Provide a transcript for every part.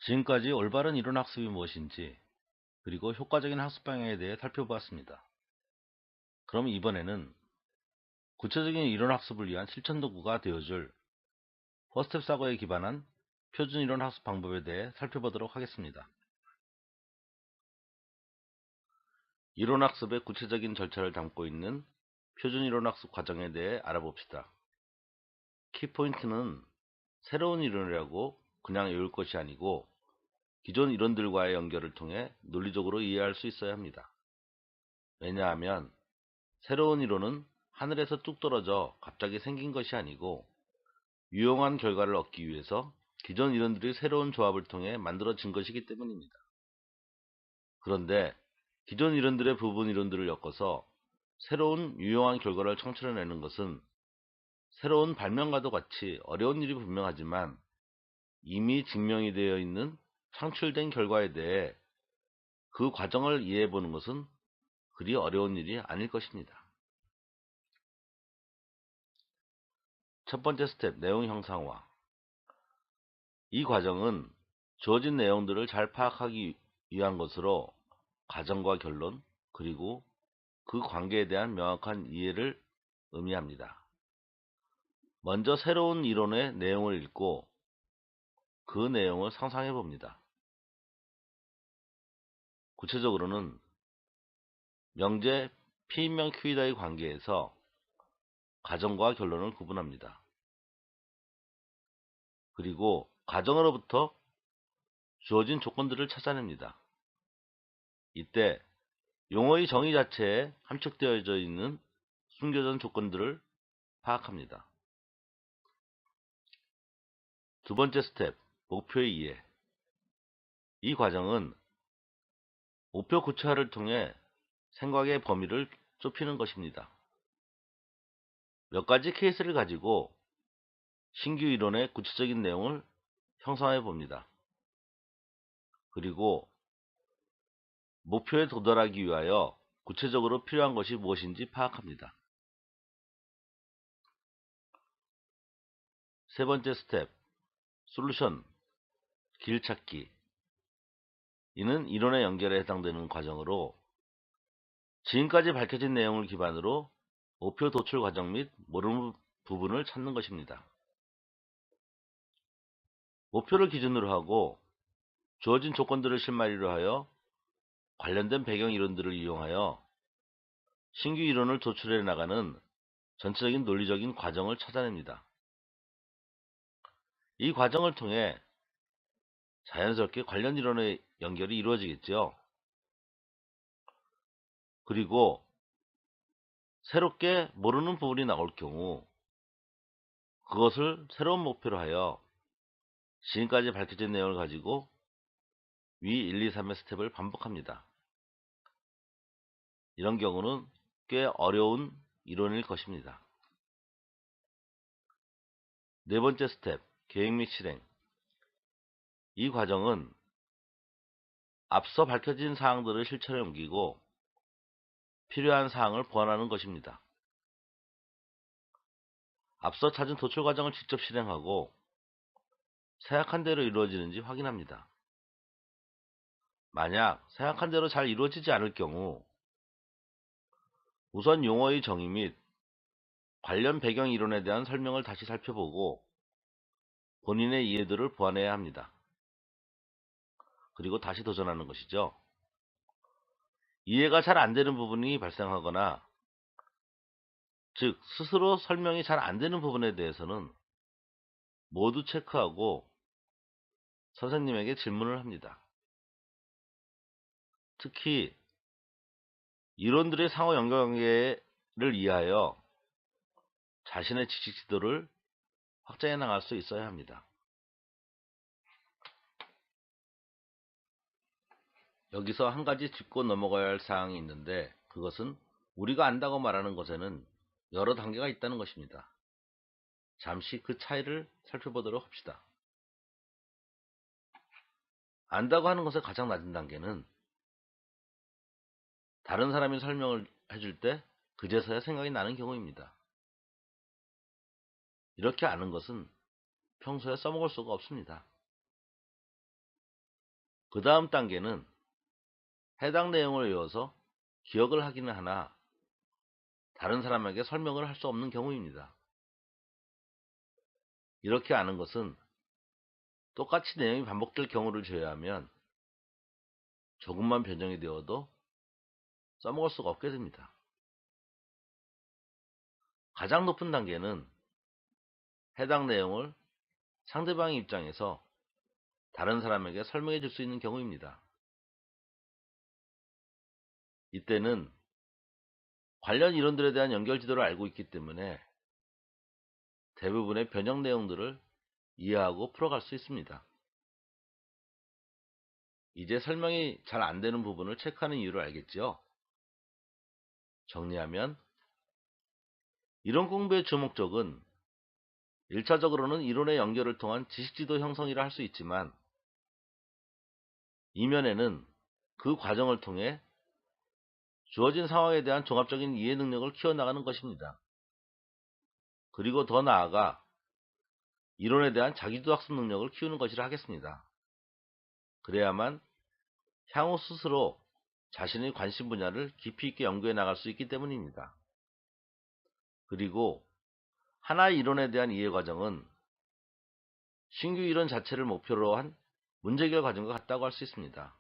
지금까지 올바른 이론 학습이 무엇인지, 그리고 효과적인 학습 방향에 대해 살펴보았습니다. 그럼 이번에는 구체적인 이론 학습을 위한 실천 도구가 되어줄 포스텝 사고에 기반한 표준 이론 학습 방법에 대해 살펴보도록 하겠습니다. 이론 학습의 구체적인 절차를 담고 있는 표준 이론 학습 과정에 대해 알아봅시다. 키포인트는 새로운 이론이라고 그냥 외울 것이 아니고 기존 이론들과의 연결을 통해 논리적으로 이해할 수 있어야 합니다. 왜냐하면 새로운 이론은 하늘에서 뚝 떨어져 갑자기 생긴 것이 아니고 유용한 결과를 얻기 위해서 기존 이론들의 새로운 조합을 통해 만들어진 것이기 때문입니다. 그런데 기존 이론들의 부분 이론들을 엮어서 새로운 유용한 결과를 창출해내는 것은 새로운 발명과도 같이 어려운 일이 분명하지만 이미 증명이 되어 있는 창출된 결과에 대해 그 과정을 이해해보는 것은 그리 어려운 일이 아닐 것입니다. 첫 번째 스텝, 내용 형상화. 이 과정은 주어진 내용들을 잘 파악하기 위한 것으로 과정과 결론, 그리고 그 관계에 대한 명확한 이해를 의미합니다. 먼저 새로운 이론의 내용을 읽고 그 내용을 상상해 봅니다. 구체적으로는 명제 P인명 Q이다의 관계에서 과정과 결론을 구분합니다. 그리고 과정으로부터 주어진 조건들을 찾아냅니다. 이때 용어의 정의 자체에 함축되어져 있는 숨겨진 조건들을 파악합니다. 두 번째 스텝, 목표의 이해. 이 과정은 목표 구체화를 통해 생각의 범위를 좁히는 것입니다. 몇 가지 케이스를 가지고 신규 이론의 구체적인 내용을 형성해 봅니다. 그리고 목표에 도달하기 위하여 구체적으로 필요한 것이 무엇인지 파악합니다. 세 번째 스텝, 솔루션, 길 찾기. 이는 이론의 연결에 해당되는 과정으로 지금까지 밝혀진 내용을 기반으로 목표 도출 과정 및 모르는 부분을 찾는 것입니다. 목표를 기준으로 하고 주어진 조건들을 실마리로 하여 관련된 배경 이론들을 이용하여 신규 이론을 도출해 나가는 전체적인 논리적인 과정을 찾아냅니다. 이 과정을 통해 자연스럽게 관련 이론의 연결이 이루어지겠죠. 그리고 새롭게 모르는 부분이 나올 경우 그것을 새로운 목표로 하여 지금까지 밝혀진 내용을 가지고 위 1, 2, 3의 스텝을 반복합니다. 이런 경우는 꽤 어려운 이론일 것입니다. 네 번째 스텝, 계획 및 실행. 이 과정은 앞서 밝혀진 사항들을 실천에 옮기고 필요한 사항을 보완하는 것입니다. 앞서 찾은 도출 과정을 직접 실행하고 생각한 대로 이루어지는지 확인합니다. 만약 생각한 대로 잘 이루어지지 않을 경우 우선 용어의 정의 및 관련 배경 이론에 대한 설명을 다시 살펴보고 본인의 이해도를 보완해야 합니다. 그리고 다시 도전하는 것이죠. 이해가 잘 안 되는 부분이 발생하거나 즉 스스로 설명이 잘 안 되는 부분에 대해서는 모두 체크하고 선생님에게 질문을 합니다. 특히 이론들의 상호 연관관계를 이해하여 자신의 지식 지도를 확장해 나갈 수 있어야 합니다. 여기서 한 가지 짚고 넘어가야 할 사항이 있는데 그것은 우리가 안다고 말하는 것에는 여러 단계가 있다는 것입니다. 잠시 그 차이를 살펴보도록 합시다. 안다고 하는 것의 가장 낮은 단계는 다른 사람이 설명을 해줄 때 그제서야 생각이 나는 경우입니다. 이렇게 아는 것은 평소에 써먹을 수가 없습니다. 그 다음 단계는 해당 내용을 외워서 기억을 하기는 하나 다른 사람에게 설명을 할 수 없는 경우입니다. 이렇게 아는 것은 똑같이 내용이 반복될 경우를 제외하면 조금만 변형이 되어도 써먹을 수가 없게 됩니다. 가장 높은 단계는 해당 내용을 상대방의 입장에서 다른 사람에게 설명해 줄 수 있는 경우입니다. 이때는 관련 이론들에 대한 연결 지도를 알고 있기 때문에 대부분의 변형 내용들을 이해하고 풀어갈 수 있습니다. 이제 설명이 잘 안 되는 부분을 체크하는 이유를 알겠죠? 정리하면 이론 공부의 주 목적은 1차적으로는 이론의 연결을 통한 지식지도 형성이라 할 수 있지만 이면에는 그 과정을 통해 주어진 상황에 대한 종합적인 이해 능력을 키워나가는 것입니다. 그리고 더 나아가 이론에 대한 자기주도 학습 능력을 키우는 것이라 하겠습니다. 그래야만 향후 스스로 자신의 관심 분야를 깊이 있게 연구해 나갈 수 있기 때문입니다. 그리고 하나의 이론에 대한 이해 과정은 신규 이론 자체를 목표로 한 문제 해결 과정과 같다고 할 수 있습니다.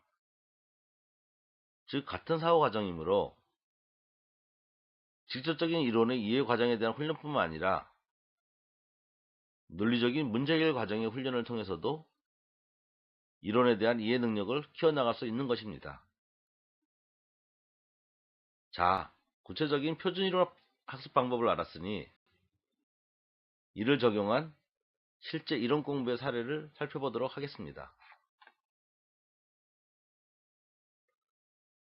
즉 같은 사고 과정이므로 직접적인 이론의 이해 과정에 대한 훈련뿐만 아니라 논리적인 문제 해결 과정의 훈련을 통해서도 이론에 대한 이해 능력을 키워나갈 수 있는 것입니다. 자, 구체적인 표준 이론 학습 방법을 알았으니 이를 적용한 실제 이론 공부의 사례를 살펴보도록 하겠습니다.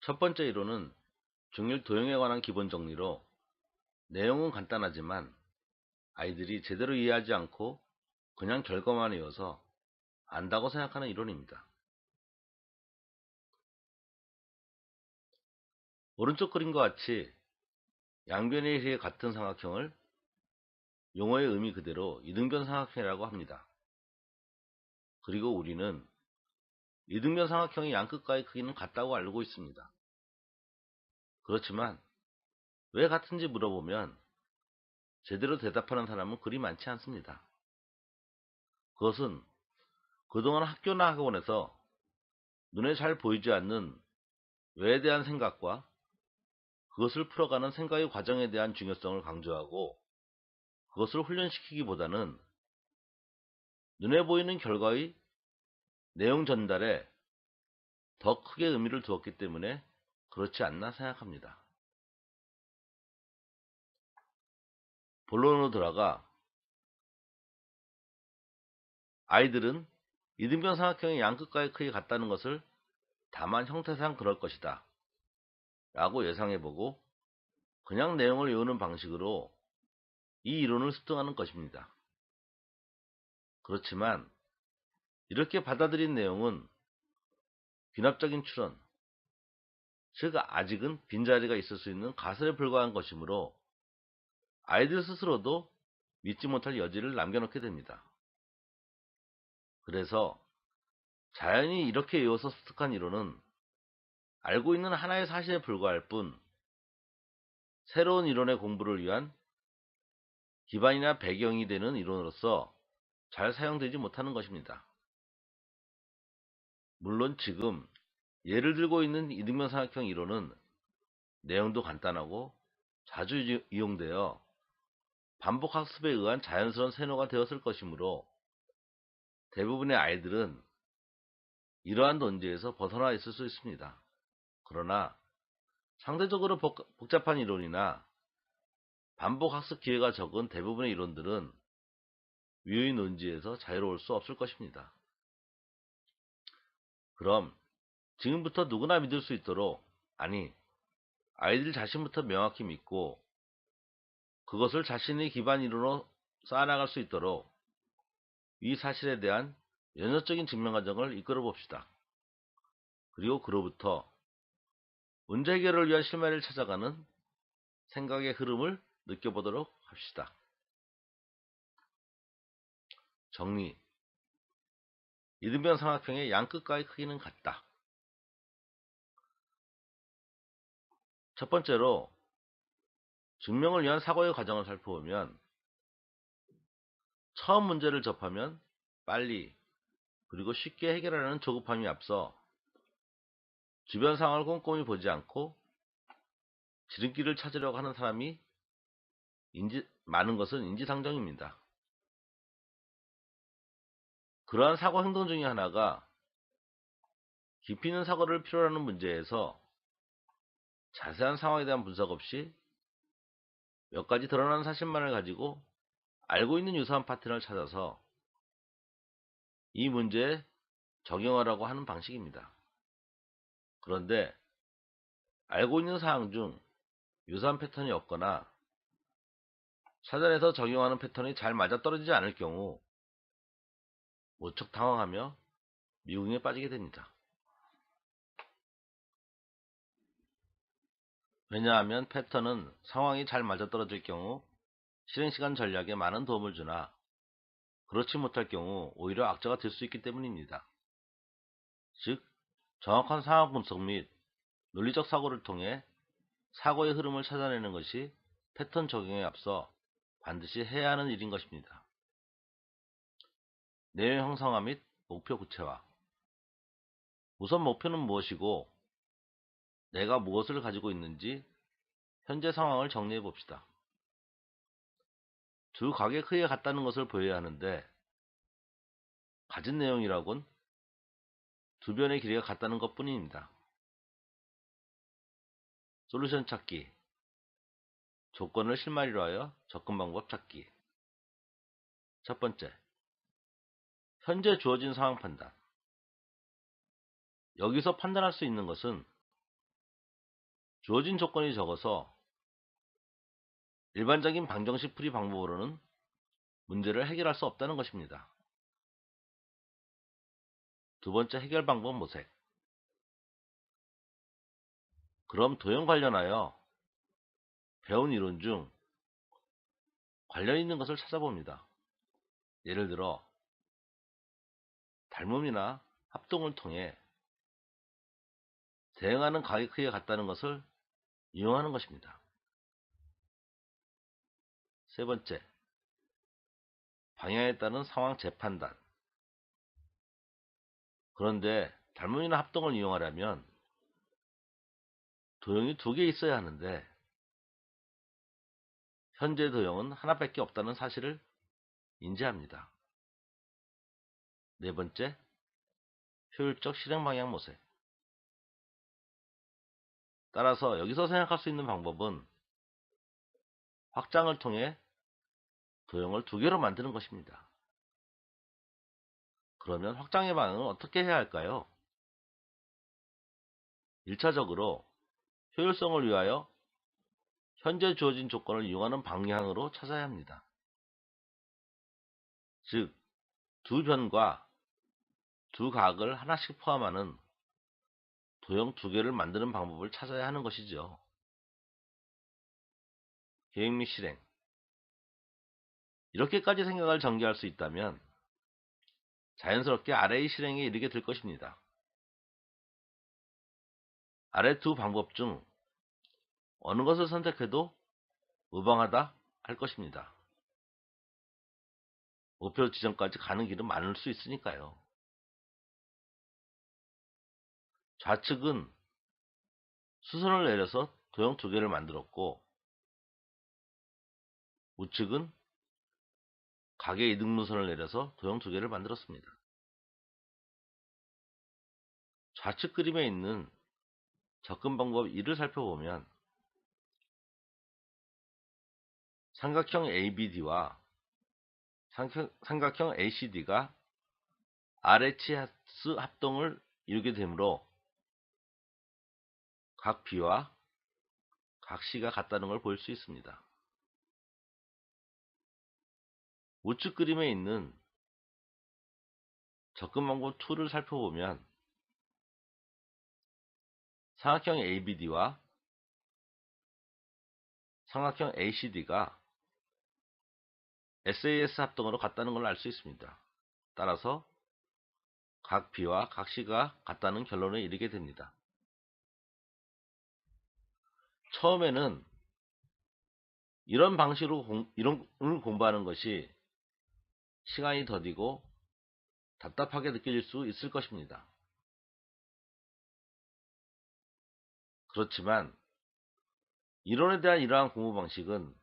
첫 번째 이론은 중일 도형에 관한 기본 정리로 내용은 간단하지만 아이들이 제대로 이해하지 않고 그냥 결과만 외워서 안다고 생각하는 이론입니다. 오른쪽 그림과 같이 양변에 의해 같은 삼각형을 용어의 의미 그대로 이등변 삼각형이라고 합니다. 그리고 우리는 이등변 삼각형의 양끝과의 크기는 같다고 알고 있습니다. 그렇지만 왜 같은지 물어보면 제대로 대답하는 사람은 그리 많지 않습니다. 그것은 그동안 학교나 학원에서 눈에 잘 보이지 않는 왜에 대한 생각과 그것을 풀어가는 생각의 과정에 대한 중요성을 강조하고 그것을 훈련시키기보다는 눈에 보이는 결과의 내용 전달에 더 크게 의미를 두었기 때문에 그렇지 않나 생각합니다. 본론으로 들어가 아이들은 이등변 삼각형의 양끝과의 크기가 같다는 것을 다만 형태상 그럴 것이다 라고 예상해보고 그냥 내용을 외우는 방식으로 이 이론을 습득하는 것입니다. 그렇지만 이렇게 받아들인 내용은 귀납적인 추론, 즉 아직은 빈자리가 있을 수 있는 가설에 불과한 것이므로 아이들 스스로도 믿지 못할 여지를 남겨놓게 됩니다. 그래서 자연히 이렇게 외워서 습득한 이론은 알고 있는 하나의 사실에 불과할 뿐 새로운 이론의 공부를 위한 기반이나 배경이 되는 이론으로서 잘 사용되지 못하는 것입니다. 물론 지금 예를 들고 있는 이등변 삼각형 이론은 내용도 간단하고 자주 이용되어 반복 학습에 의한 자연스러운 세뇌가 되었을 것이므로 대부분의 아이들은 이러한 논지에서 벗어나 있을 수 있습니다. 그러나 상대적으로 복잡한 이론이나 반복 학습 기회가 적은 대부분의 이론들은 위의 논지에서 자유로울 수 없을 것입니다. 그럼 지금부터 누구나 믿을 수 있도록, 아니 아이들 자신부터 명확히 믿고 그것을 자신의 기반 이론으로 쌓아나갈 수 있도록 이 사실에 대한 연역적인 증명 과정을 이끌어 봅시다. 그리고 그로부터 문제 해결을 위한 실마리를 찾아가는 생각의 흐름을 느껴보도록 합시다. 정리. 이등변 삼각형의 양끝과의 크기는 같다. 첫 번째로 증명을 위한 사고의 과정을 살펴보면 처음 문제를 접하면 빨리 그리고 쉽게 해결하려는 조급함이 앞서 주변 상황을 꼼꼼히 보지 않고 지름길을 찾으려고 하는 사람이 많은 것은 인지상정입니다. 그러한 사고 행동 중에 하나가 깊이 있는 사고를 필요로 하는 문제에서 자세한 상황에 대한 분석 없이 몇 가지 드러나는 사실만을 가지고 알고 있는 유사한 파트너를 찾아서 이 문제에 적용하라고 하는 방식입니다. 그런데 알고 있는 사항 중 유사한 패턴이 없거나 찾아내서 적용하는 패턴이 잘 맞아떨어지지 않을 경우 무척 당황하며 미궁에 빠지게 됩니다. 왜냐하면 패턴은 상황이 잘 맞아떨어질 경우 실행시간 전략에 많은 도움을 주나 그렇지 못할 경우 오히려 악재가 될 수 있기 때문입니다. 즉, 정확한 상황 분석 및 논리적 사고를 통해 사고의 흐름을 찾아내는 것이 패턴 적용에 앞서 반드시 해야 하는 일인 것입니다. 내용 형성화 및 목표 구체화. 우선 목표는 무엇이고 내가 무엇을 가지고 있는지 현재 상황을 정리해 봅시다. 두 각의 크기가 같다는 것을 보여야 하는데 가진 내용이라곤 두 변의 길이가 같다는 것 뿐입니다. 솔루션 찾기, 조건을 실마리로 하여 접근 방법 찾기. 첫 번째, 현재 주어진 상황 판단. 여기서 판단할 수 있는 것은 주어진 조건이 적어서 일반적인 방정식 풀이 방법으로는 문제를 해결할 수 없다는 것입니다. 두 번째 해결 방법 모색. 그럼 도형 관련하여 배운 이론 중 관련 있는 것을 찾아봅니다. 예를 들어 닮음이나 합동을 통해 대응하는 각의 크기가 같다는 것을 이용하는 것입니다. 세 번째, 방향에 따른 상황 재판단. 그런데 닮음이나 합동을 이용하려면 도형이 두 개 있어야 하는데 현재 도형은 하나밖에 없다는 사실을 인지합니다. 네 번째, 효율적 실행 방향 모색. 따라서 여기서 생각할 수 있는 방법은 확장을 통해 도형을 두 개로 만드는 것입니다. 그러면 확장의 방향은 어떻게 해야 할까요? 1차적으로 효율성을 위하여 현재 주어진 조건을 이용하는 방향으로 찾아야 합니다. 즉, 두 변과 두 각을 하나씩 포함하는 도형 두 개를 만드는 방법을 찾아야 하는 것이죠. 계획 및 실행. 이렇게까지 생각을 전개할 수 있다면 자연스럽게 아래의 실행에 이르게 될 것입니다. 아래 두 방법 중 어느 것을 선택해도 무방하다 할 것입니다. 목표 지점까지 가는 길은 많을 수 있으니까요. 좌측은 수선을 내려서 도형 두 개를 만들었고 우측은 각의 이등분선을 내려서 도형 두 개를 만들었습니다. 좌측 그림에 있는 접근 방법 1을 살펴보면 삼각형 ABD와 삼각형 ACD가 RHS 합동을 이루게 되므로 각 B와 각 C가 같다는 걸 볼 수 있습니다. 우측 그림에 있는 접근 방법 2를 살펴보면 삼각형 ABD와 삼각형 ACD가 SAS 합동으로 같다는 걸 알 수 있습니다. 따라서 각 B와 각 C가 같다는 결론에 이르게 됩니다. 처음에는 이런 방식으로 이론을 공부하는 것이 시간이 더디고 답답하게 느껴질 수 있을 것입니다. 그렇지만 이론에 대한 이러한 공부 방식은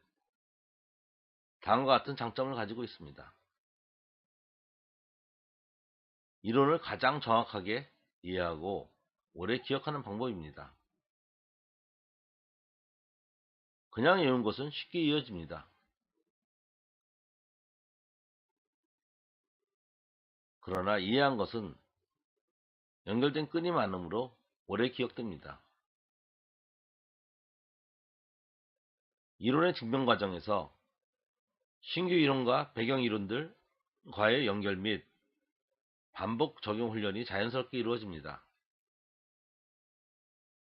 다음과 같은 장점을 가지고 있습니다. 이론을 가장 정확하게 이해하고 오래 기억하는 방법입니다. 그냥 외운 것은 쉽게 이어집니다. 그러나 이해한 것은 연결된 끈이 많으므로 오래 기억됩니다. 이론의 증명 과정에서 신규 이론과 배경 이론들과의 연결 및 반복 적용 훈련이 자연스럽게 이루어집니다.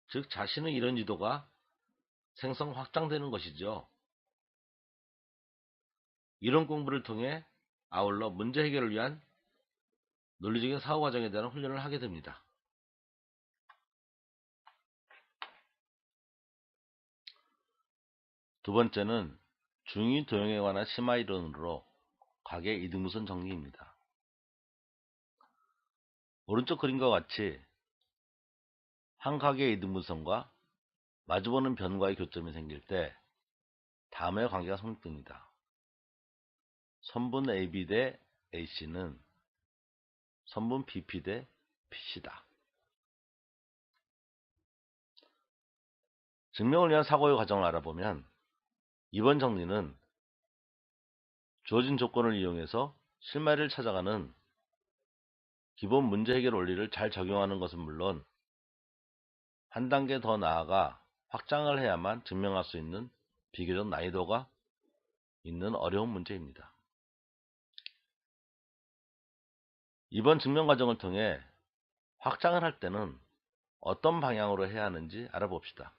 즉 자신의 이론 지도가 생성 확장되는 것이죠. 이론 공부를 통해 아울러 문제 해결을 위한 논리적인 사고 과정에 대한 훈련을 하게 됩니다. 두 번째는 중위 도형에 관한 심화 이론으로 각의 이등분선 정리입니다. 오른쪽 그림과 같이 한 각의 이등분선과 마주보는 변과의 교점이 생길 때 다음의 관계가 성립됩니다. 선분 AB 대 AC는 선분 BP 대 BC다. 증명을 위한 사고의 과정을 알아보면 이번 정리는 주어진 조건을 이용해서 실마리를 찾아가는 기본 문제 해결 원리를 잘 적용하는 것은 물론 한 단계 더 나아가 확장을 해야만 증명할 수 있는 비교적 난이도가 있는 어려운 문제입니다. 이번 증명 과정을 통해 확장을 할 때는 어떤 방향으로 해야 하는지 알아봅시다.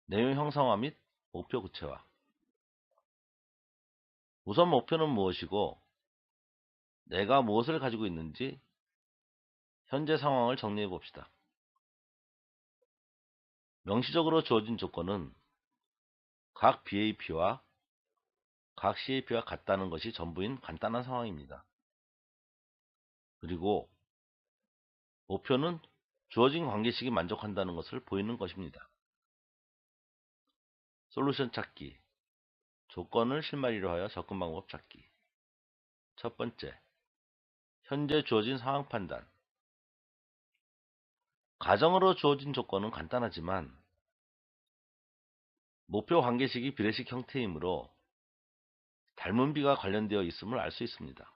내용 형상화 및 목표 구체화. 우선 목표는 무엇이고 내가 무엇을 가지고 있는지 현재 상황을 정리해 봅시다. 명시적으로 주어진 조건은 각 BAP와 각 CAP가 같다는 것이 전부인 간단한 상황입니다. 그리고 목표는 주어진 관계식이 만족한다는 것을 보이는 것입니다. 솔루션 찾기, 조건을 실마리로 하여 접근 방법 찾기. 첫 번째, 현재 주어진 상황 판단. 가정으로 주어진 조건은 간단하지만 목표 관계식이 비례식 형태이므로 닮은 비가 관련되어 있음을 알 수 있습니다.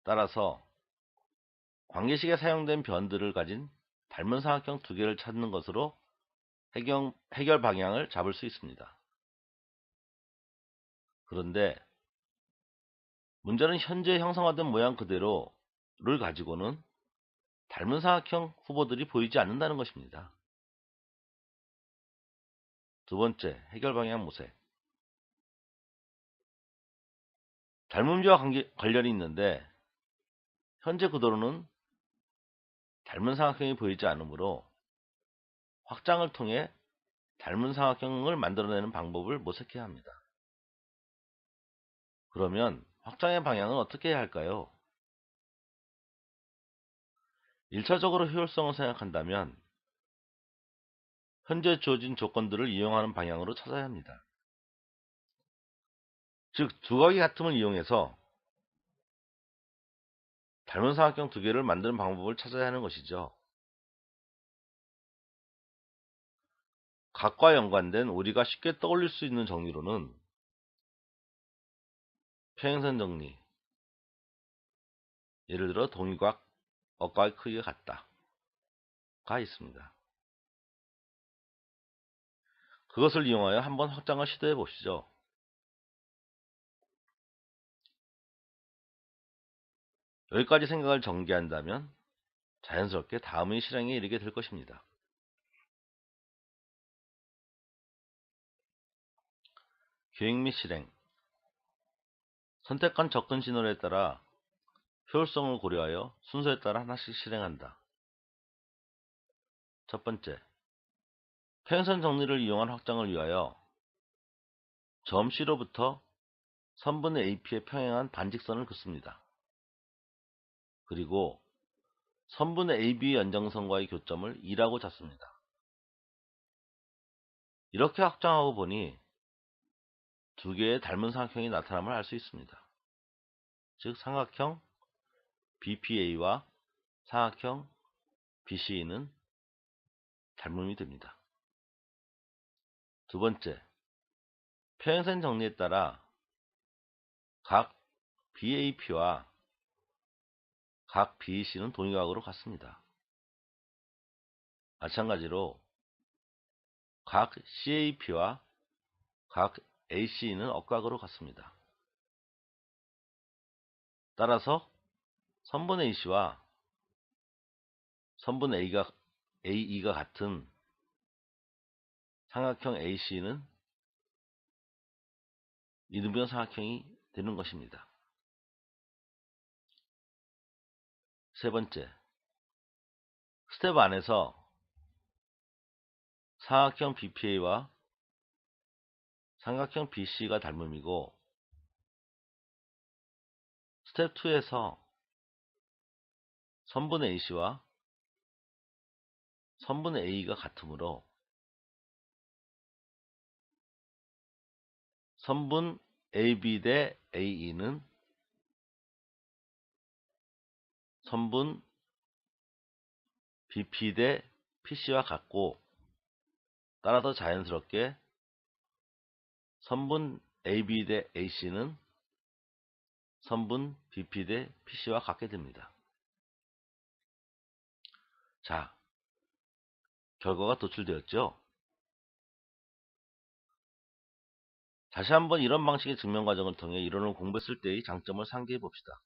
따라서 관계식에 사용된 변들을 가진 닮은 삼각형 두 개를 찾는 것으로 해결 방향을 잡을 수 있습니다. 그런데 문제는 현재 형성화된 모양 그대로를 가지고는 닮은 삼각형 후보들이 보이지 않는다는 것입니다. 두 번째, 해결 방향 모색. 닮은 비와 관련이 있는데 현재 구도로는 닮은 삼각형이 보이지 않으므로 확장을 통해 닮은 삼각형을 만들어내는 방법을 모색해야 합니다. 그러면 확장의 방향은 어떻게 해야 할까요? 1차적으로 효율성을 생각한다면 현재 주어진 조건들을 이용하는 방향으로 찾아야 합니다. 즉, 두 각이 같음을 이용해서 닮은 삼각형 두 개를 만드는 방법을 찾아야 하는 것이죠. 각과 연관된 우리가 쉽게 떠올릴 수 있는 정리로는 평행선 정리, 예를 들어 동위각, 억각의 크기가 같다가 있습니다. 그것을 이용하여 한번 확장을 시도해 보시죠. 여기까지 생각을 전개한다면 자연스럽게 다음의 실행에 이르게 될 것입니다. 계획 및 실행. 선택한 접근 신호에 따라 효율성을 고려하여 순서에 따라 하나씩 실행한다. 첫 번째, 평행선 정리를 이용한 확장을 위하여 점 C로부터 선분 AP에 평행한 반직선을 긋습니다. 그리고 선분 AB 연장선과의 교점을 2라고 잡습니다. 이렇게 확장하고 보니 두 개의 닮은 삼각형이 나타남을 알 수 있습니다. 즉 삼각형 BPA와 삼각형 BC는 닮음이 됩니다. 두 번째, 평행선 정리에 따라 각 BAP와 각 BEC는 동위각으로 같습니다. 마찬가지로 각 CAP와 각 AC는 억각으로 같습니다. 따라서 선분 AC와 선분 AE가 같은 삼각형 AC는 이등변 삼각형이 되는 것입니다. 세 번째, 스텝 안에서 삼각형 BPA와 삼각형 BC가 닮음이고 스텝 2에서 선분 AC와 선분 A가 같으므로 선분 AB 대 AE는 선분 BP 대 PC와 같고 따라서 자연스럽게 선분 AB 대 AC는 선분 BP 대 PC와 같게 됩니다. 자, 결과가 도출되었죠? 다시 한번 이런 방식의 증명 과정을 통해 이론을 공부했을 때의 장점을 상기해 봅시다.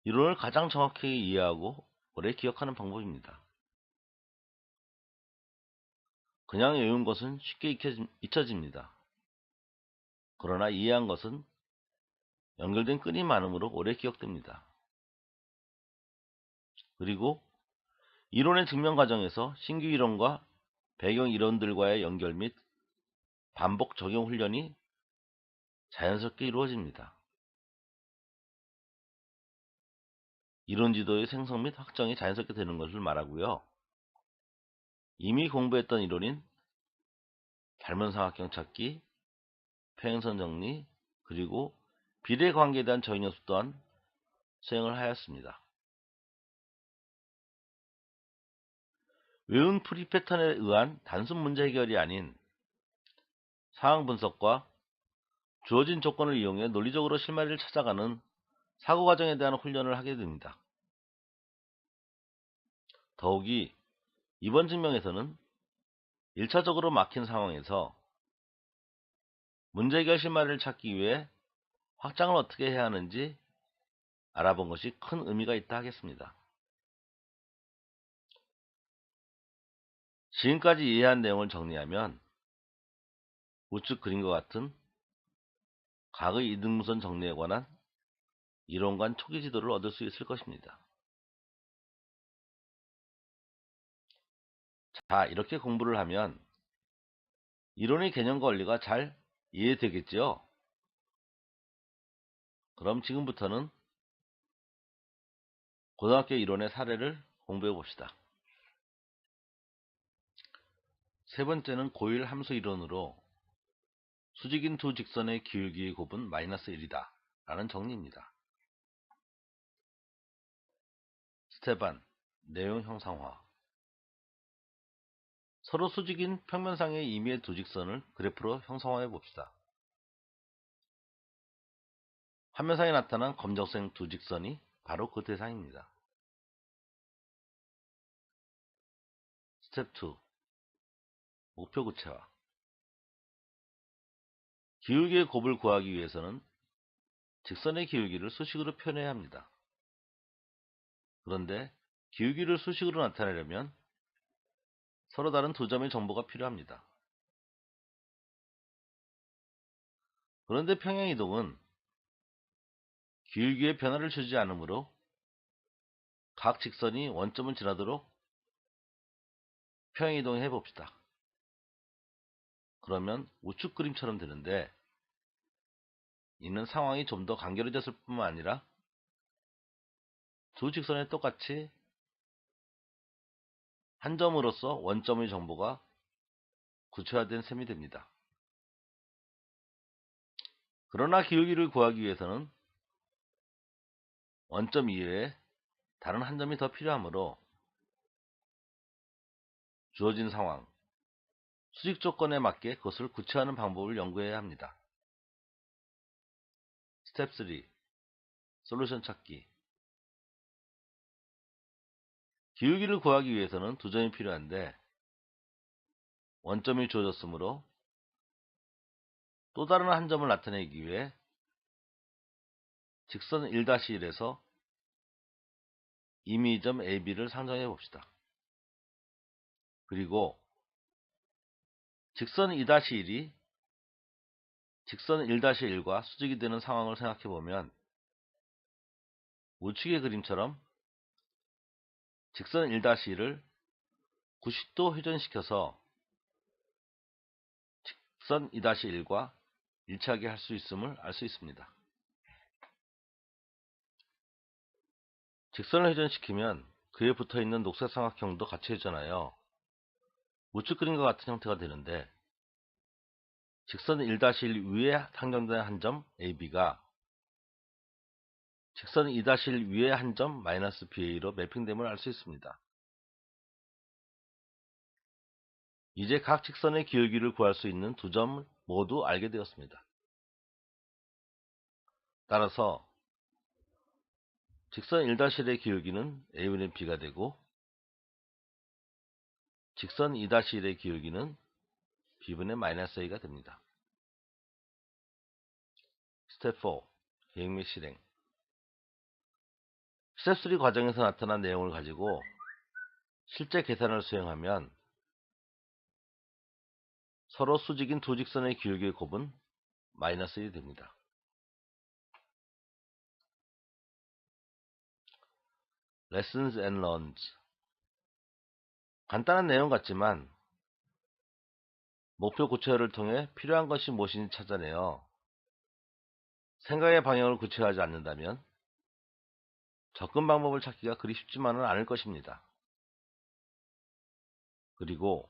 이론을 가장 정확하게 이해하고 오래 기억하는 방법입니다. 그냥 외운 것은 쉽게 잊혀집니다. 그러나 이해한 것은 연결된 끈이 많으므로 오래 기억됩니다. 그리고 이론의 증명 과정에서 신규 이론과 배경 이론들과의 연결 및 반복 적용 훈련이 자연스럽게 이루어집니다. 이론 지도의 생성 및 확정이 자연스럽게 되는 것을 말하고요. 이미 공부했던 이론인 닮은 삼각형 찾기, 평행선 정리, 그리고 비례 관계에 대한 적용 연습 또한 수행을 하였습니다. 외운 풀이 패턴에 의한 단순 문제 해결이 아닌 상황 분석과 주어진 조건을 이용해 논리적으로 실마리를 찾아가는 사고 과정에 대한 훈련을 하게 됩니다. 더욱이 이번 증명에서는 1차적으로 막힌 상황에서 문제 해결 실마리를 찾기 위해 확장을 어떻게 해야 하는지 알아본 것이 큰 의미가 있다 하겠습니다. 지금까지 이해한 내용을 정리하면 우측 그림과 같은 각의 이등분선 정리에 관한 이론관 초기 지도를 얻을 수 있을 것입니다. 자, 이렇게 공부를 하면 이론의 개념과 원리가 잘 이해되겠죠? 그럼 지금부터는 고등학교 이론의 사례를 공부해 봅시다. 세 번째는 고일 함수 이론으로 수직인 두 직선의 기울기의 곱은 -1이다 라는 정리입니다. 스텝 1. 내용 형상화. 서로 수직인 평면상의 임의의 두 직선을 그래프로 형상화해 봅시다. 화면상에 나타난 검정색 두 직선이 바로 그 대상입니다. 스텝 2. 목표 구체화. 기울기의 곱을 구하기 위해서는 직선의 기울기를 수식으로 표현해야 합니다. 그런데 기울기를 수식으로 나타내려면 서로 다른 두 점의 정보가 필요합니다. 그런데 평행이동은 기울기에 변화를 주지 않으므로 각 직선이 원점을 지나도록 평행이동해 봅시다. 그러면 우측 그림처럼 되는데, 이는 상황이 좀 더 간결해졌을 뿐만 아니라 두 직선에 똑같이 한 점으로서 원점의 정보가 구체화된 셈이 됩니다. 그러나 기울기를 구하기 위해서는 원점 이외에 다른 한 점이 더 필요하므로 주어진 상황, 수직 조건에 맞게 그것을 구체화하는 방법을 연구해야 합니다. 스텝 3. 솔루션 찾기. 기울기를 구하기 위해서는 두 점이 필요한데 원점이 주어졌으므로 또 다른 한 점을 나타내기 위해 직선 1-1에서 임의점 AB를 상정해 봅시다. 그리고 직선 2-1이 직선 1-1과 수직이 되는 상황을 생각해 보면 우측의 그림처럼 직선 1-1을 90도 회전시켜서 직선 2-1과 일치하게 할 수 있음을 알 수 있습니다. 직선을 회전시키면 그에 붙어있는 녹색 삼각형도 같이 회전하여 우측 그림과 같은 형태가 되는데, 직선 1-1 위에 상정된 한 점 AB가 직선 2-1 위에 한 점 -BA로 매핑됨을 알 수 있습니다. 이제 각 직선의 기울기를 구할 수 있는 두 점 모두 알게 되었습니다. 따라서 직선 1-1의 기울기는 A분의 B가 되고 직선 2-1의 기울기는 B분의 -A가 됩니다. 스텝 4. 계획 및 실행. 스텝 3 과정에서 나타난 내용을 가지고 실제 계산을 수행하면 서로 수직인 두 직선의 기울기의 곱은 -1이 됩니다. Lessons and Learns. 간단한 내용 같지만 목표 구체화를 통해 필요한 것이 무엇인지 찾아내어 생각의 방향을 구체화하지 않는다면 접근 방법을 찾기가 그리 쉽지만은 않을 것입니다. 그리고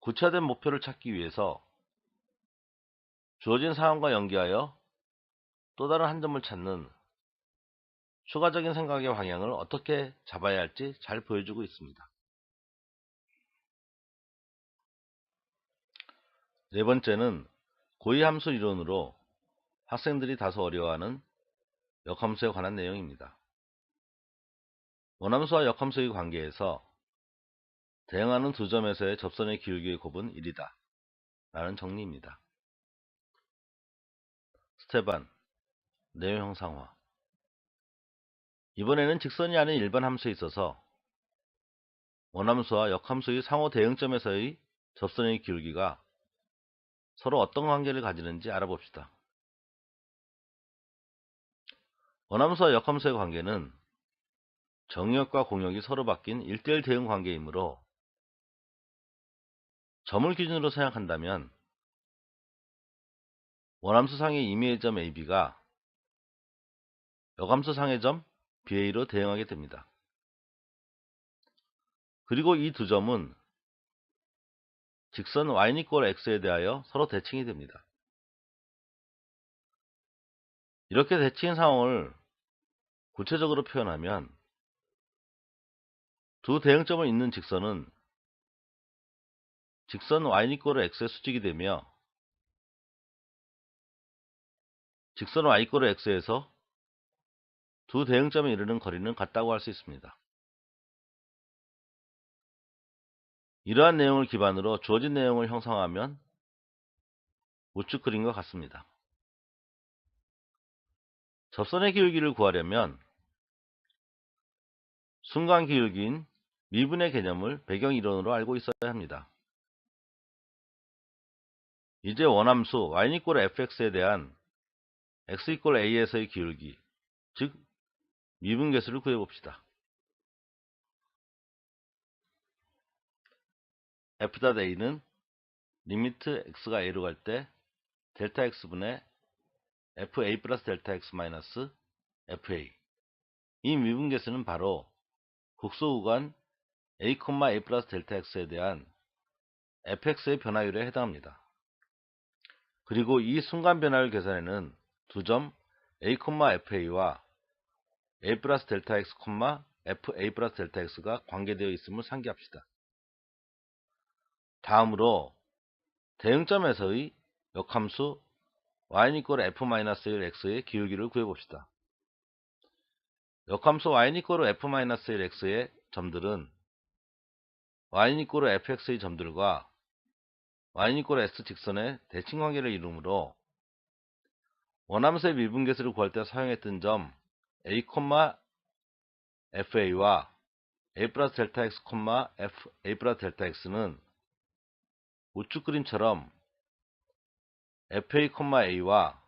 구체화된 목표를 찾기 위해서 주어진 상황과 연계하여 또 다른 한 점을 찾는 추가적인 생각의 방향을 어떻게 잡아야 할지 잘 보여주고 있습니다. 네 번째는 고위함수 이론으로 학생들이 다소 어려워하는 역함수에 관한 내용입니다. 원함수와 역함수의 관계에서 대응하는 두 점에서의 접선의 기울기의 곱은 1이다 라는 정리입니다. 스텝 1. 내용 형상화. 이번에는 직선이 아닌 일반 함수에 있어서 원함수와 역함수의 상호 대응점에서의 접선의 기울기가 서로 어떤 관계를 가지는지 알아봅시다. 원함수와 역함수의 관계는 정역과 공역이 서로 바뀐 1:1 대응 관계이므로 점을 기준으로 생각한다면 원함수상의 임의의 점 AB가 역함수상의 점 BA로 대응하게 됩니다. 그리고 이 두 점은 직선 y=x에 대하여 서로 대칭이 됩니다. 이렇게 대칭인 상황을 구체적으로 표현하면 두 대응점을 잇는 직선은 직선 y=x의 수직이 되며 직선 y=x에서 두 대응점에 이르는 거리는 같다고 할 수 있습니다. 이러한 내용을 기반으로 주어진 내용을 형성하면 우측 그림과 같습니다. 접선의 기울기를 구하려면 순간 기울기인 미분의 개념을 배경 이론으로 알고 있어야 합니다. 이제 원함수 y=fx에 대한 x=a에서의 기울기, 즉 미분계수를 구해봅시다. f.a는 리미트 x가 a로 갈 때 델타 x분의 fa 플러스 델타 x 마이너스 fa. 이 미분계수는 바로 국소 구간 a, a 플러스 델타 x에 대한 fx의 변화율에 해당합니다. 그리고 이 순간 변화율 계산에는 두 점 a, fa와 a 플러스 델타 x, fa 플러스 델타 x가 관계되어 있음을 상기합시다. 다음으로 대응점에서의 역함수 y 이퀄 f-1x의 기울기를 구해봅시다. 역함수 y 이퀄 f-1x의 점들은 y 이퀄 fx의 점들과 y 이퀄 s 직선의 대칭관계를 이루므로 원함수의 미분계수를 구할 때 사용했던 점 a, fa와 a 플러스 델타 x, a 플러스 델타 x는 우측 그림처럼 fa, a와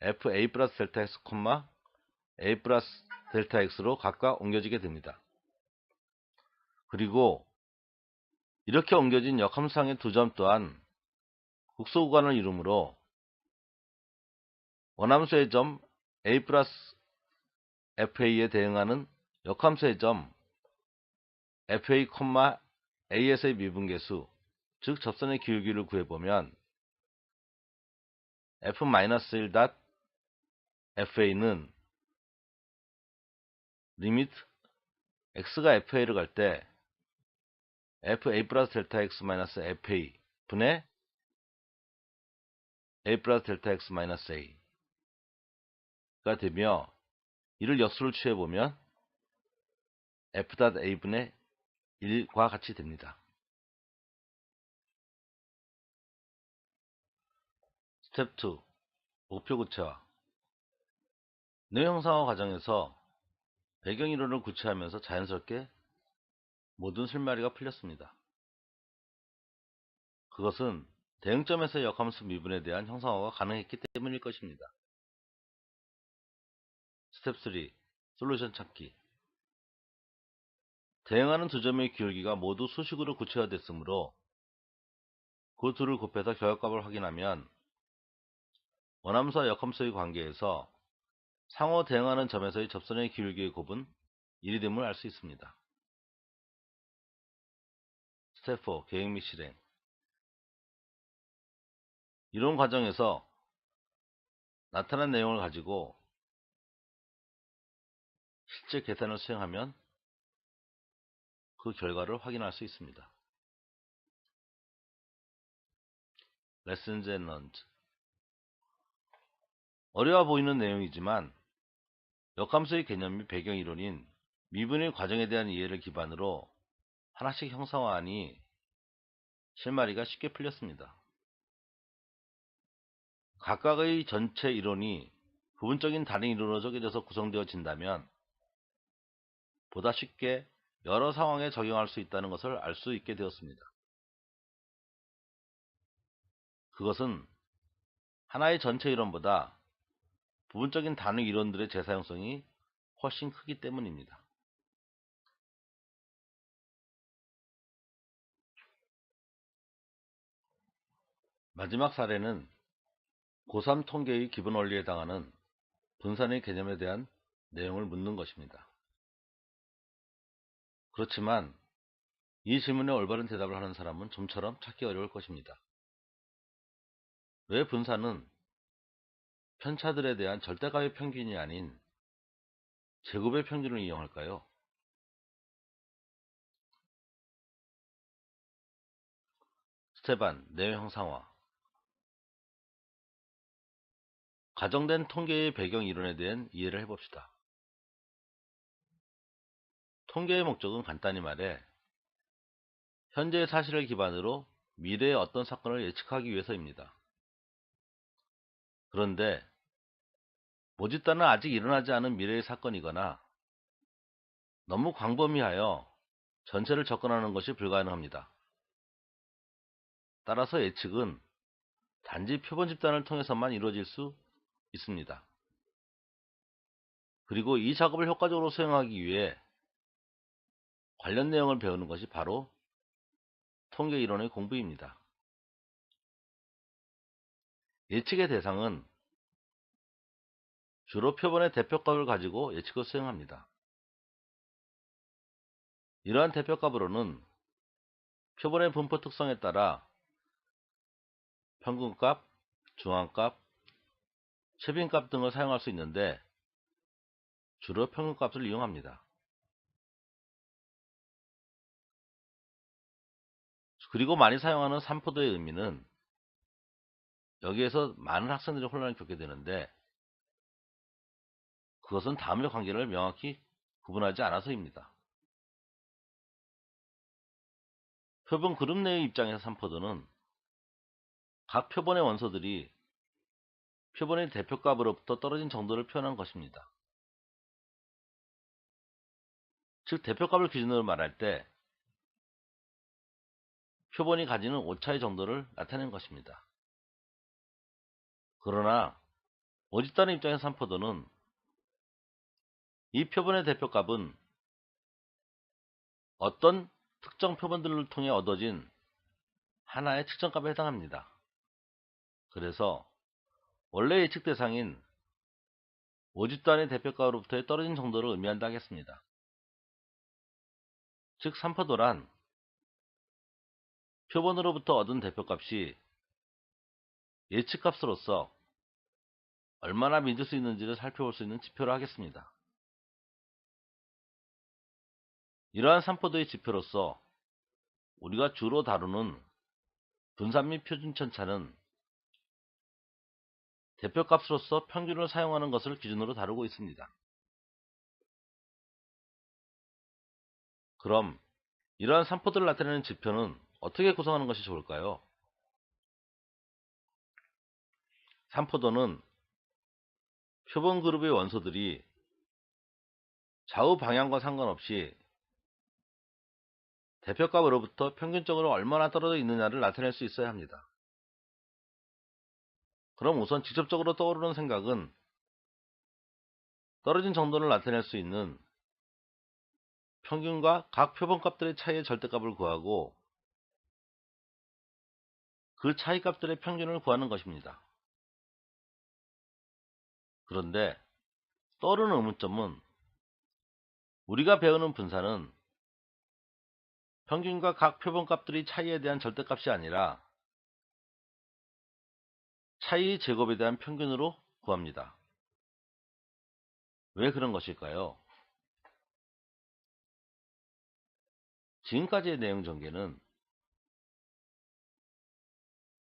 fa 플러스 델타 x, a 플러스 델타 x로 각각 옮겨지게 됩니다. 그리고 이렇게 옮겨진 역함수상의 두 점 또한 국소 구간을 이루므로 원함수의 점 a 플러스 fa에 대응하는 역함수의 점 fa, as의 미분계수, 즉 접선의 기울기를 구해보면 f-1.fa는 리미트 x가 fa를 갈 때 fa 플러스 델타 x 마이너스 fa 분의 a 플러스 델타 x 마이너스 a가 되며 이를 역수를 취해보면 f.a분의 1과 같이 됩니다. 스텝 2. 목표 구체화. 내용 형상화 과정에서 배경이론을 구체하면서 자연스럽게 모든 실마리가 풀렸습니다. 그것은 대응점에서의 역함수 미분에 대한 형상화가 가능했기 때문일 것입니다. 스텝 3. 솔루션 찾기. 대응하는 두 점의 기울기가 모두 수식으로 구체화됐으므로 그 둘을 곱해서 결합값을 확인하면 원함수와 역함수의 관계에서 상호 대응하는 점에서의 접선의 기울기의 곱은 1이 됨을 알 수 있습니다. 스텝 4. 계획 및 실행. 이론 과정에서 나타난 내용을 가지고 실제 계산을 수행하면 그 결과를 확인할 수 있습니다. Lessons and Learned. 어려워 보이는 내용이지만 역함수의 개념 및 배경 이론인 미분의 과정에 대한 이해를 기반으로 하나씩 형상화하니 실마리가 쉽게 풀렸습니다. 각각의 전체 이론이 부분적인 다른 이론으로 쪼개져서 구성되어진다면 보다 쉽게 여러 상황에 적용할 수 있다는 것을 알 수 있게 되었습니다. 그것은 하나의 전체 이론보다 부분적인 다른 이론들의 재사용성이 훨씬 크기 때문입니다. 마지막 사례는 고3 통계의 기본 원리에 해당하는 분산의 개념에 대한 내용을 묻는 것입니다. 그렇지만 이 질문에 올바른 대답을 하는 사람은 좀처럼 찾기 어려울 것입니다. 왜 분산은 편차들에 대한 절대값의 평균이 아닌 제곱의 평균을 이용할까요? 스텝 1. 내용 형상화. 가정된 통계의 배경 이론에 대한 이해를 해봅시다. 통계의 목적은 간단히 말해 현재의 사실을 기반으로 미래의 어떤 사건을 예측하기 위해서입니다. 그런데 모집단은 아직 일어나지 않은 미래의 사건이거나 너무 광범위하여 전체를 접근하는 것이 불가능합니다. 따라서 예측은 단지 표본 집단을 통해서만 이루어질 수 있습니다. 그리고 이 작업을 효과적으로 수행하기 위해 관련 내용을 배우는 것이 바로 통계 이론의 공부입니다. 예측의 대상은 주로 표본의 대표값을 가지고 예측을 수행합니다. 이러한 대표값으로는 표본의 분포 특성에 따라 평균값, 중앙값, 최빈값 등을 사용할 수 있는데 주로 평균값을 이용합니다. 그리고 많이 사용하는 산포도의 의미는 여기에서 많은 학생들이 혼란을 겪게 되는데 그것은 다음의 관계를 명확히 구분하지 않아서입니다. 표본 그룹 내의 입장에서 산포도는 각 표본의 원소들이 표본의 대표값으로부터 떨어진 정도를 표현한 것입니다. 즉 대표값을 기준으로 말할 때 표본이 가지는 오차의 정도를 나타낸 것입니다. 그러나 모집단의 입장에서 산포도는 이 표본의 대표값은 어떤 특정 표본들을 통해 얻어진 하나의 측정값에 해당합니다. 그래서 원래 예측 대상인 모집단의 대표값으로부터의 떨어진 정도를 의미한다 하겠습니다. 즉 산포도란 표본으로부터 얻은 대표값이 예측값으로서 얼마나 믿을 수 있는지를 살펴볼 수 있는 지표로 하겠습니다. 이러한 산포도의 지표로서 우리가 주로 다루는 분산 및 표준 편차는 대표값으로서 평균을 사용하는 것을 기준으로 다루고 있습니다. 그럼 이러한 산포도를 나타내는 지표는 어떻게 구성하는 것이 좋을까요? 산포도는 표본 그룹의 원소들이 좌우 방향과 상관없이 대표값으로부터 평균적으로 얼마나 떨어져 있느냐를 나타낼 수 있어야 합니다. 그럼 우선 직접적으로 떠오르는 생각은 떨어진 정도를 나타낼 수 있는 평균과 각 표본값들의 차이의 절대값을 구하고 그 차이값들의 평균을 구하는 것입니다. 그런데 떠오르는 의문점은 우리가 배우는 분산은 평균과 각 표본값들의 차이에 대한 절대값이 아니라 차이 제곱에 대한 평균으로 구합니다. 왜 그런 것일까요? 지금까지의 내용 전개는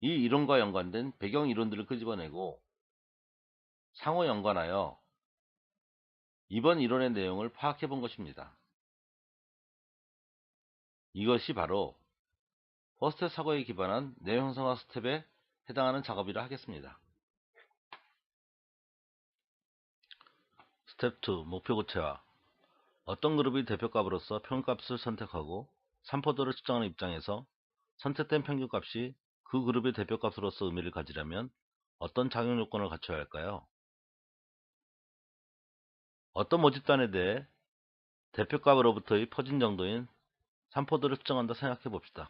이 이론과 연관된 배경 이론들을 끄집어내고 상호 연관하여 이번 이론의 내용을 파악해 본 것입니다. 이것이 바로 퍼스트 사고에 기반한 내용 형성화 스텝에 해당하는 작업이라 하겠습니다. 스텝 2. 목표 구체화. 어떤 그룹이 대표값으로서 평균값을 선택하고 산포도를 측정하는 입장에서 선택된 평균값이 그 그룹의 대표값으로서 의미를 가지려면 어떤 작용 요건을 갖춰야 할까요? 어떤 모집단에 대해 대표값으로부터의 퍼진 정도인 산포도를 측정한다 생각해 봅시다.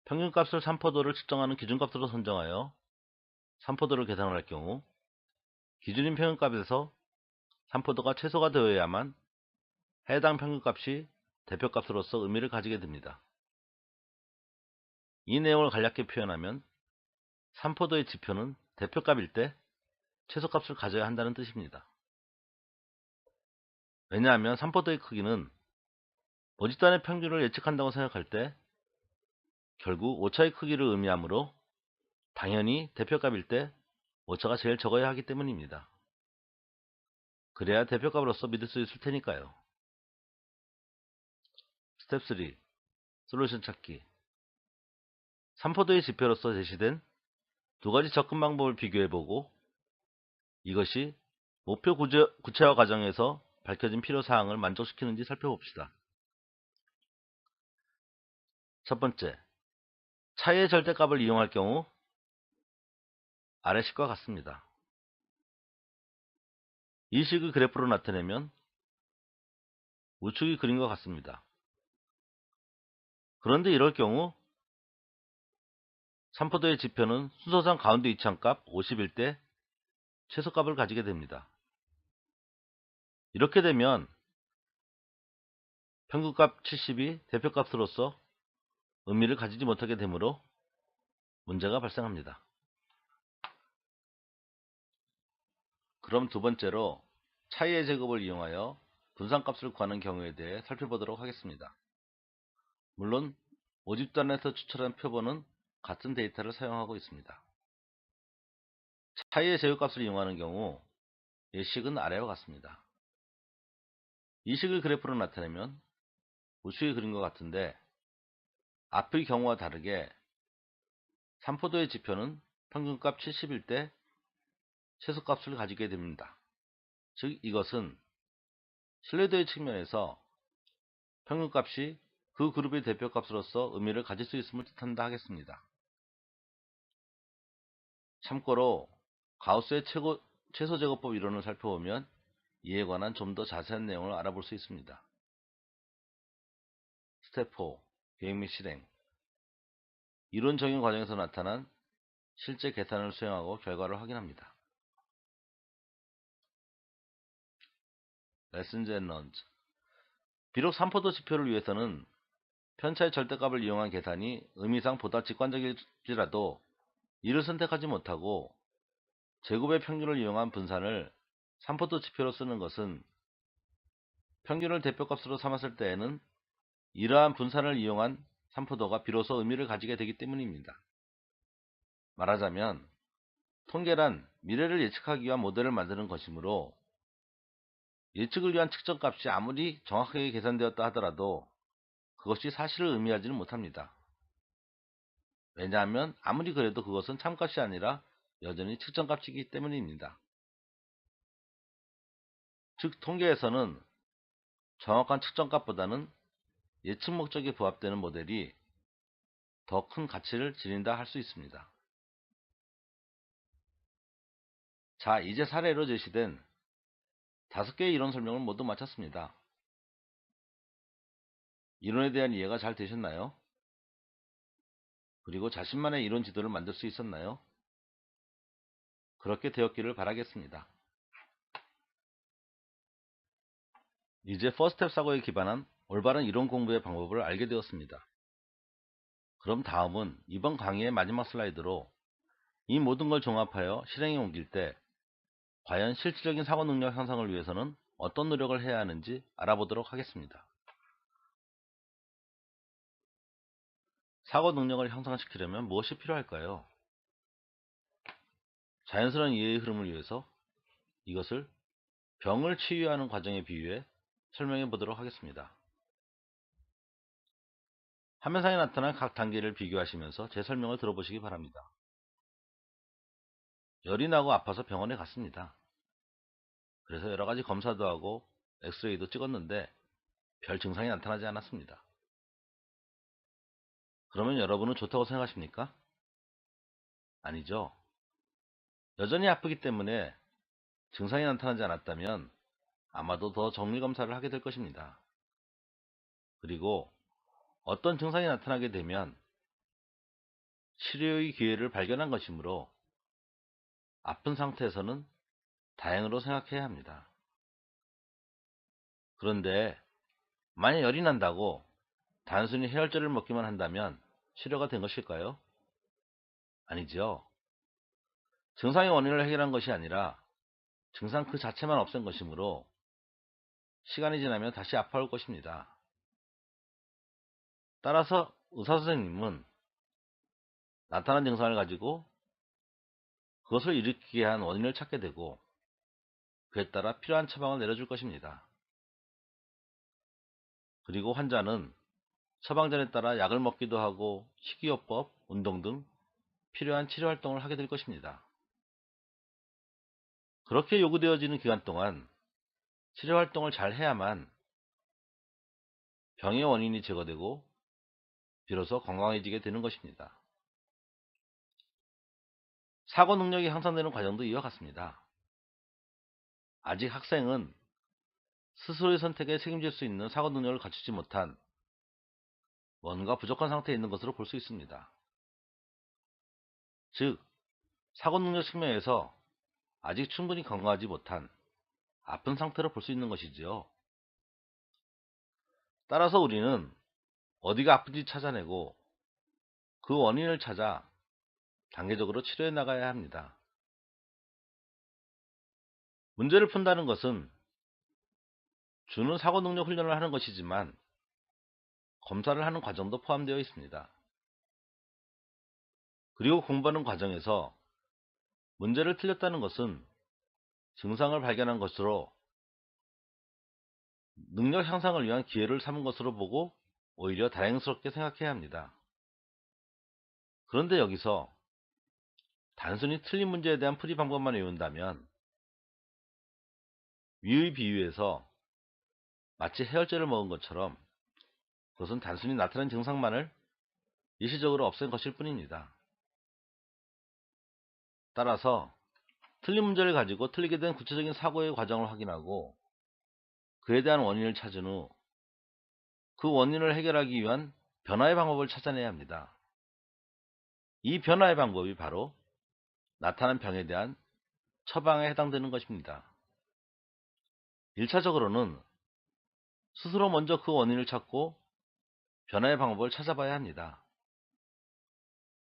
평균값을 산포도를 측정하는 기준값으로 선정하여 산포도를 계산을 할 경우 기준인 평균값에서 산포도가 최소가 되어야만 해당 평균값이 대표값으로서 의미를 가지게 됩니다. 이 내용을 간략히 표현하면 산포도의 지표는 대표값일 때 최소값을 가져야 한다는 뜻입니다. 왜냐하면 산포도의 크기는 모집단의 평균을 예측한다고 생각할 때 결국 오차의 크기를 의미하므로 당연히 대표값일 때 오차가 제일 적어야 하기 때문입니다. 그래야 대표값으로서 믿을 수 있을 테니까요. 스텝 3. 솔루션 찾기. 산포도의 지표로서 제시된 두 가지 접근 방법을 비교해보고 이것이 목표 구체화 과정에서 밝혀진 필요사항을 만족시키는지 살펴봅시다. 첫 번째, 차이의 절대값을 이용할 경우 아래 식과 같습니다. 이 식의 그래프로 나타내면 우측이 그린 것 같습니다. 그런데 이럴 경우 삼포도의 지표는 순서상 가운데 이차값 50일 때 최소값을 가지게 됩니다. 이렇게 되면 평균값 70이 대표값으로서 의미를 가지지 못하게 되므로 문제가 발생합니다. 그럼 두 번째로 차이의 제곱을 이용하여 분산값을 구하는 경우에 대해 살펴보도록 하겠습니다. 물론 모집단에서 추천한 표본은 같은 데이터를 사용하고 있습니다. 차이의 제곱값을 이용하는 경우 이 식은 아래와 같습니다. 이 식을 그래프로 나타내면 우측에 그린 것 같은데 앞의 경우와 다르게 삼포도의 지표는 평균값 70일 때 최소값을 가지게 됩니다. 즉 이것은 신뢰도의 측면에서 평균값이 그 그룹의 대표값으로서 의미를 가질 수 있음을 뜻한다 하겠습니다. 참고로 가우스의 최소제곱법 이론을 살펴보면 이에 관한 좀 더 자세한 내용을 알아볼 수 있습니다. 스텝 4. 계획 및 실행. 이론 적용 과정에서 나타난 실제 계산을 수행하고 결과를 확인합니다. Lessons and Learns. 비록 삼포도 지표를 위해서는 편차의 절대값을 이용한 계산이 의미상 보다 직관적일지라도 이를 선택하지 못하고 제곱의 평균을 이용한 분산을 삼포도 지표로 쓰는 것은 평균을 대표값으로 삼았을 때에는 이러한 분산을 이용한 삼포도가 비로소 의미를 가지게 되기 때문입니다. 말하자면 통계란 미래를 예측하기 위한 모델을 만드는 것이므로 예측을 위한 측정값이 아무리 정확하게 계산되었다 하더라도 그것이 사실을 의미하지는 못합니다. 왜냐하면 아무리 그래도 그것은 참값이 아니라 여전히 측정값이기 때문입니다. 즉 통계에서는 정확한 측정값보다는 예측 목적에 부합되는 모델이 더 큰 가치를 지닌다 할 수 있습니다. 자, 이제 사례로 제시된 5개의 이론 설명을 모두 마쳤습니다. 이론에 대한 이해가 잘 되셨나요? 그리고 자신만의 이론 지도를 만들 수 있었나요? 그렇게 되었기를 바라겠습니다. 이제 퍼스텝 사고에 기반한 올바른 이론 공부의 방법을 알게 되었습니다. 그럼 다음은 이번 강의의 마지막 슬라이드로 이 모든 걸 종합하여 실행에 옮길 때 과연 실질적인 사고 능력 향상을 위해서는 어떤 노력을 해야 하는지 알아보도록 하겠습니다. 사고 능력을 향상시키려면 무엇이 필요할까요? 자연스러운 이해의 흐름을 위해서 이것을 병을 치유하는 과정에 비유해 설명해 보도록 하겠습니다. 화면상에 나타난 각 단계를 비교하시면서 제 설명을 들어보시기 바랍니다. 열이 나고 아파서 병원에 갔습니다. 그래서 여러가지 검사도 하고 엑스레이도 찍었는데 별 증상이 나타나지 않았습니다. 그러면 여러분은 좋다고 생각하십니까? 아니죠. 여전히 아프기 때문에 증상이 나타나지 않았다면 아마도 더 정밀검사를 하게 될 것입니다. 그리고 어떤 증상이 나타나게 되면 치료의 기회를 발견한 것이므로 아픈 상태에서는 다행으로 생각해야 합니다. 그런데 만약 열이 난다고 단순히 해열제를 먹기만 한다면 치료가 된 것일까요? 아니죠. 증상의 원인을 해결한 것이 아니라 증상 그 자체만 없앤 것이므로 시간이 지나면 다시 아파올 것입니다. 따라서 의사선생님은 나타난 증상을 가지고 그것을 일으키게 한 원인을 찾게 되고 그에 따라 필요한 처방을 내려줄 것입니다. 그리고 환자는 처방전에 따라 약을 먹기도 하고 식이요법, 운동 등 필요한 치료활동을 하게 될 것입니다. 그렇게 요구되어지는 기간 동안 치료활동을 잘 해야만 병의 원인이 제거되고 비로소 건강해지게 되는 것입니다. 사고 능력이 향상되는 과정도 이와 같습니다. 아직 학생은 스스로의 선택에 책임질 수 있는 사고 능력을 갖추지 못한 뭔가 부족한 상태에 있는 것으로 볼 수 있습니다. 즉, 사고 능력 측면에서 아직 충분히 건강하지 못한 아픈 상태로 볼 수 있는 것이지요. 따라서 우리는 어디가 아픈지 찾아내고 그 원인을 찾아 단계적으로 치료해 나가야 합니다. 문제를 푼다는 것은 주는 사고 능력 훈련을 하는 것이지만 검사를 하는 과정도 포함되어 있습니다. 그리고 공부하는 과정에서 문제를 틀렸다는 것은 증상을 발견한 것으로 능력 향상을 위한 기회를 삼은 것으로 보고 오히려 다행스럽게 생각해야 합니다. 그런데 여기서 단순히 틀린 문제에 대한 풀이 방법만 외운다면 위의 비유에서 마치 해열제를 먹은 것처럼 그것은 단순히 나타난 증상만을 일시적으로 없앤 것일 뿐입니다. 따라서 틀린 문제를 가지고 틀리게 된 구체적인 사고의 과정을 확인하고 그에 대한 원인을 찾은 후 그 원인을 해결하기 위한 변화의 방법을 찾아내야 합니다. 이 변화의 방법이 바로 나타난 병에 대한 처방에 해당되는 것입니다. 1차적으로는 스스로 먼저 그 원인을 찾고 변화의 방법을 찾아봐야 합니다.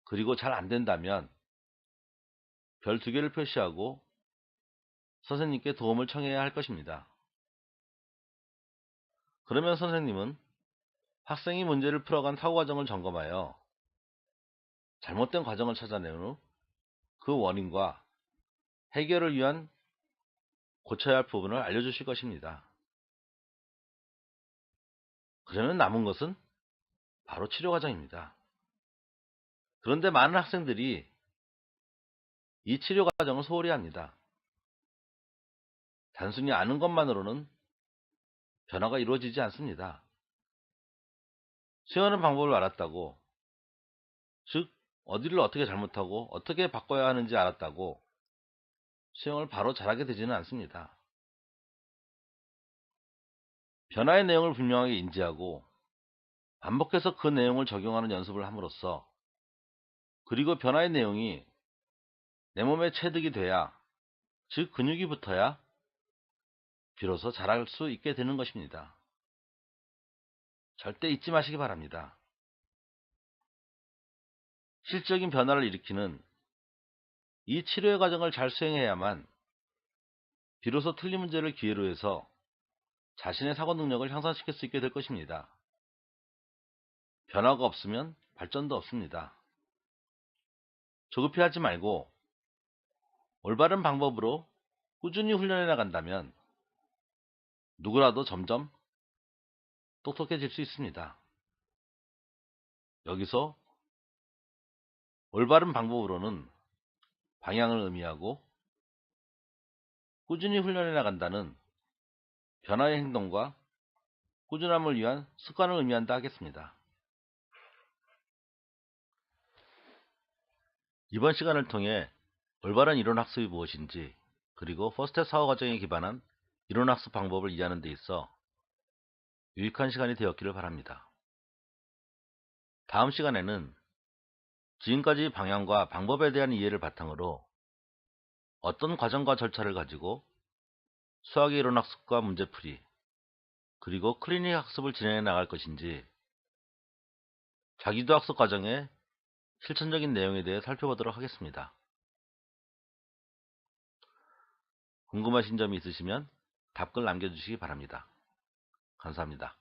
그리고 잘 안된다면 별 2개를 표시하고 선생님께 도움을 청해야 할 것입니다. 그러면 선생님은 학생이 문제를 풀어간 사고 과정을 점검하여 잘못된 과정을 찾아낸 후 그 원인과 해결을 위한 고쳐야 할 부분을 알려주실 것입니다. 그러면 남은 것은 바로 치료 과정입니다. 그런데 많은 학생들이 이 치료 과정을 소홀히 합니다. 단순히 아는 것만으로는 변화가 이루어지지 않습니다. 수행하는 방법을 알았다고, 즉 어디를 어떻게 잘못하고 어떻게 바꿔야 하는지 알았다고 수행을 바로 잘하게 되지는 않습니다. 변화의 내용을 분명하게 인지하고 반복해서 그 내용을 적용하는 연습을 함으로써, 그리고 변화의 내용이 내 몸에 체득이 돼야, 즉 근육이 붙어야 비로소 잘할 수 있게 되는 것입니다. 절대 잊지 마시기 바랍니다. 실질적인 변화를 일으키는 이 치료의 과정을 잘 수행해야만 비로소 틀린 문제를 기회로 해서 자신의 사고 능력을 향상시킬 수 있게 될 것입니다. 변화가 없으면 발전도 없습니다. 조급해하지 말고 올바른 방법으로 꾸준히 훈련해 나간다면 누구라도 점점 똑똑해질 수 있습니다. 여기서 올바른 방법으로는 방향을 의미하고 꾸준히 훈련해 나간다는 변화의 행동과 꾸준함을 위한 습관을 의미한다 하겠습니다. 이번 시간을 통해 올바른 이론학습이 무엇인지, 그리고 퍼스트 사고 과정에 기반한 이론학습 방법을 이해하는 데 있어 유익한 시간이 되었기를 바랍니다. 다음 시간에는 지금까지 방향과 방법에 대한 이해를 바탕으로 어떤 과정과 절차를 가지고 수학의 이론학습과 문제풀이, 그리고 클리닉 학습을 진행해 나갈 것인지 자기도 학습 과정의 실천적인 내용에 대해 살펴보도록 하겠습니다. 궁금하신 점이 있으시면 답글 남겨주시기 바랍니다. 감사합니다.